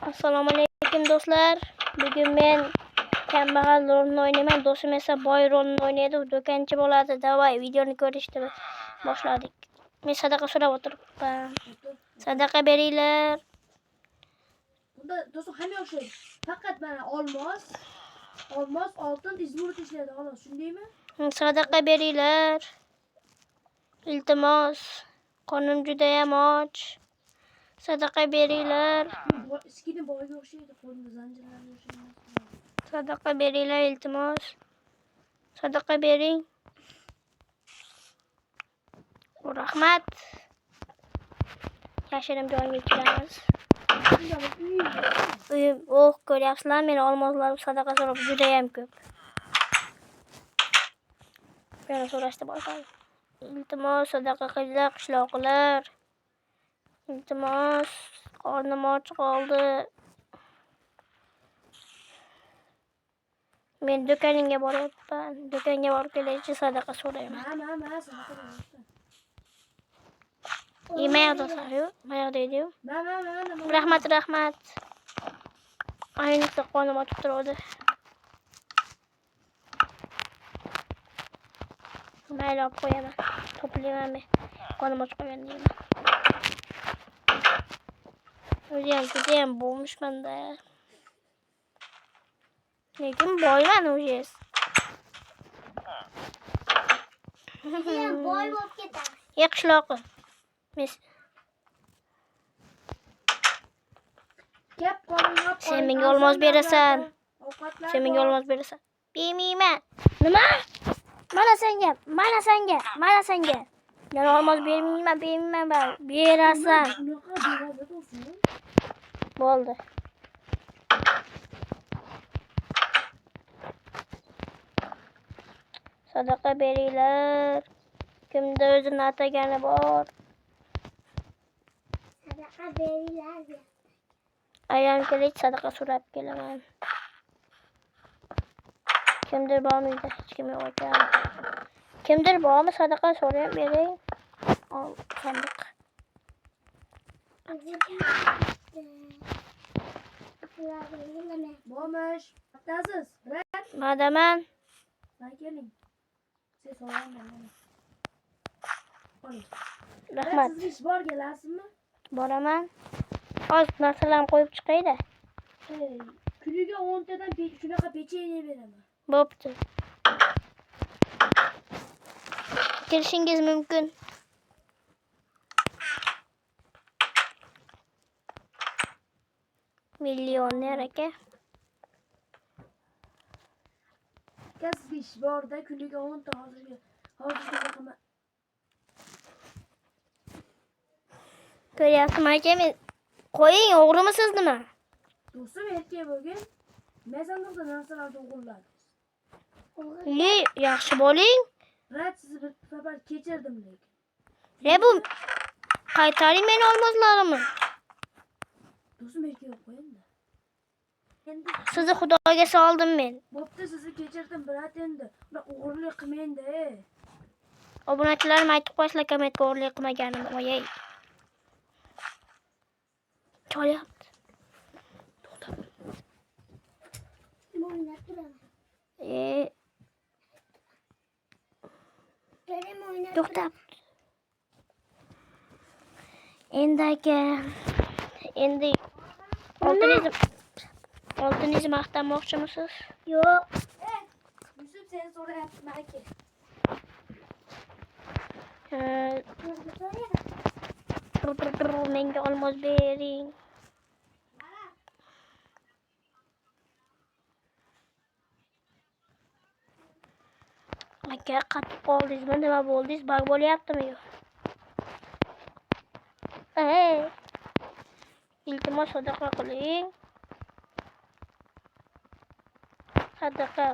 Assalomu alaykum do'stlar. Bugun men kambag'al rolini o'ynayman. Do'stim esa boy rolini o'ynaydi. U do'konchi bo'ladi. Davay videoni ko'rishni boshladik. Men sadaqa so'rab o'tiribman. Sadaqa beringlar. Bunda do'stim hamma o'xshaydi. Faqat mana olmos, oltin, izmurut ishlaydi xolos, shundaymi? Sadaqa beringlar. Iltimos. Qonim juda ham och. Sadaqa beringlar. Iskini boyga o'xshaydi, qo'lida zanjirlarga o'xshaydi. Sadaqa beringlar iltimos. Sadaqa bering. Rahmat. Yashirin joyga kiramiz. Uyim, ko'ryapsizlar, meni olmoslarim sadaqa so'rab juda ham ko'p. Yana so'rashni boshladi. Iltimos, sadaqa qilinglar, qishloqlar. Iltimos, qornim och qoldi. Men do'koningga boryapman. Do'konga borib kelishchi sadaqa so'rayman. Sadaqa berishdi. Yemayapsan-ku? Mayaqda edi-yu. Rahmat. Ayniqsa qonim ochib turadi. Mayli olib qo'yaman. To'playman men. Qonim ochib qo'ygan deyman. O'zim juda ham bo'lmishman-da. Lekin boyman o'zi. Judayam boy bo'lib ketadi. Qishloqi. Gap qo'lingga Sen menga olmos berasan. Bermayman. Nima? Mana senga. Men olmos bermayman. Berasan. Unaqa beradi do'stim. Bo'ldi. Sadaqa beringlar. Kimda o'zini atagani bor? Sadaqa beringlar. Ayam kelib sadaqa so'rab kelaman. Kimdir bormi? Hech kim yo'q ekan. Kimdir bormi? Sadaqa so'rab bering. Ol, sandiq. Bo'lmish. Bittasiz. Madaman. Keling. Siz so'rayman. Oling. Rahmat. Siz ish bor kelasizmi? Boraman. Hozir narsalarni qo'yib chiqayda. Kuniga 10 tadan shunaqa pechene beraman. Bo'pti. Kelishingiz mumkin. Millioner aka. Siz ish borda kuniga 10 ta hozirga qilma. Ko'ryapsizmi aka, men qo'ying, o'g'rimisiz nima? Do'stim erkak bo'lgan. Men sandiqda narsalarni o'g'irladim. Yaxshi bo'ling. Sizni bir safar kechirdim lekin. Bu qaytaring meni olmoslarimni. Do'stim erkak qo'ying-da. Endi Sizni xudoga soldim men. bo'pti, sizni kechirdim, brat endi. Ular o'g'irlik qilmang-da. Obunachilarim aytib qo'ysalar, kommentga o'g'irlik qilmaganim. Voyay. Cho'lyapti. O'ynab turaman. To'xtab. Endi oltiningizni maqtamoqchimisiz? Yo'q. Yusuf seni so'rayapti, aka. Menga olmos bering. Aka, qatib qoldingizmi? Nima bo'ldingiz? Bag bo'lyaptimi yo'q? Iltimos sadaqa qiling. Sadaqa.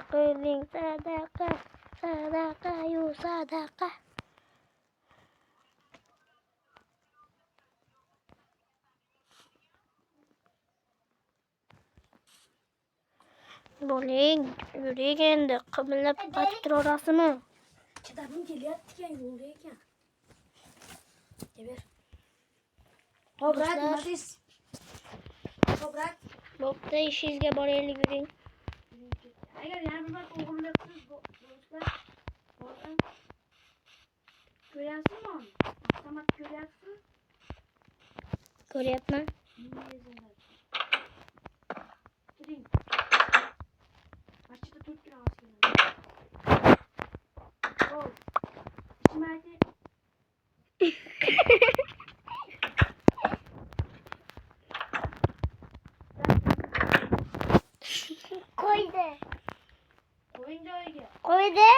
Bo'ling, yuring endi. Qimillab qaytib turaverasizmi? Chidabim kelyapti-kan, yo'lda ekan. Ber. Hop, nima deysiz? Hop, bırak. Bopda ishingizga boraylik yuring. Agar yana bir marta o'g'irlabsiz do'stlar, bordim. Ko'ryapsizmi uni? Avtomat ko'ryapsiz? Ko'ryapman. Turing. Machida 4 kilo olib keladi. Oh. Ishimni ayting. Koydu. Qo'ying joyiga. Koydu.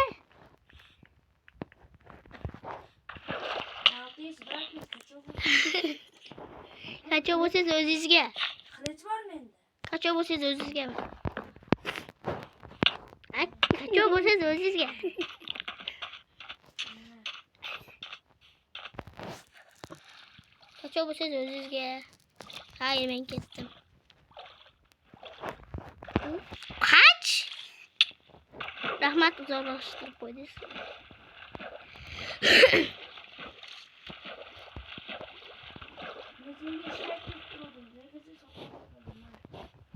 Qachon bo'lsangiz o'zingizga. Qilich bor menda. Qachon bo'lsangiz o'zingizga. Qachon bo'lsangiz o'zingizga. Qachon bo'lsangiz o'zingizga. Hayır, men ketdim. Qach? Rahmat, uzoqlashtirib qo'ydingiz.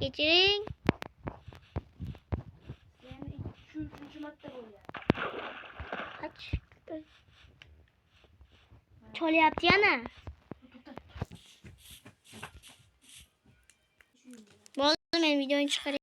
Kechiring. Yani şu üçüncü madde bo'lyapti. Qach. Cholyapti yana. Bo'ldi, men videoni chiqaray.